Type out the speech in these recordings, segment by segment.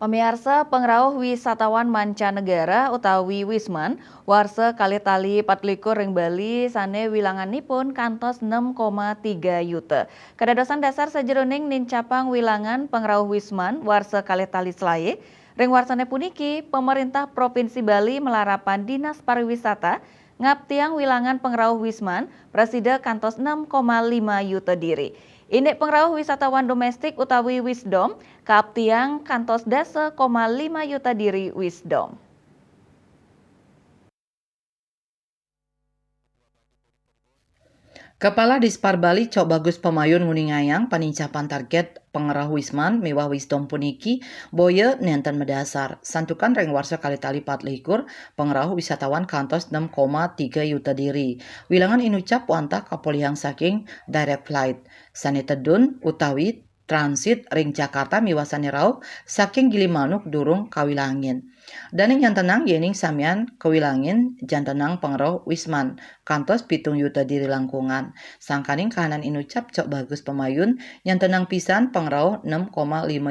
Pemirsa pengrauh wisatawan mancanegara utawi Wisman, warsa kali-tali 24 ring Bali sane wilanganipun kantos 6,3 yuta. Kadadosan dasar sajeroning nincapang wilangan pengrauh Wisman warsa kali-tali selae, ring warsane puniki pemerintah Provinsi Bali melarapan Dinas Pariwisata ngaptiang wilangan pengrauh Wisman presida kantos 6,5 yuta diri. Indek pengrauh wisatawan domestik utawi Wisdom, kaaptiang kantos 10,5 yuta diri Wisdom. Kepala Dispar Bali Cok Bagus Pemayun nguningayang panincapan target pengerah Wisman mewah Wisdom puniki boye nenten medasar. Santukan reng warsa kali-tali 24 pengerah wisatawan kantos 6,3 yuta diri. Wilangan inucap wantah kapolihang saking direct flight. Sane tedun utawi transit ring Jakarta miwasane rauh saking Gilimanuk durung kawilangin. Daning yang tenang yening samian kewilangin jan tenang pengeroh Wisman kantos 7 yuta diri langkungan. Sangkaning kahanan inucap Cok Bagus Pemayun yang tenang pisan pengeroh 6,5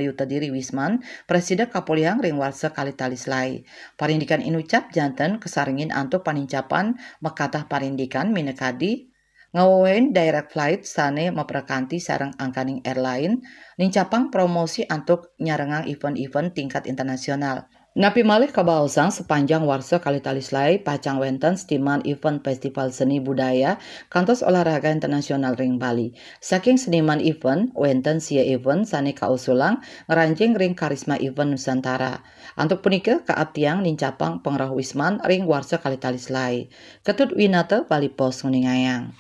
yuta diri Wisman presida kapolihang ring warsa kali-tali selai. Parindikan inucap janten kesaringin antuk panincapan mekatah parindikan minekadi ngawawain direct flight sane memperkanti sareng angkaning airline nincapang promosi antuk nyarengang event-event tingkat internasional. Napi malih kabaosang sepanjang warsa kali-tali selai pacang wenten stiman event festival seni budaya kantos olahraga internasional ring Bali. Saking seniman event, wenten sia event sane kausulang ngeranjing ring karisma event Nusantara. Antuk punika kaaptiang nincapang pengerah Wisman ring warsa kali-tali selai. Ketut Winata Bali Pos nguningayang.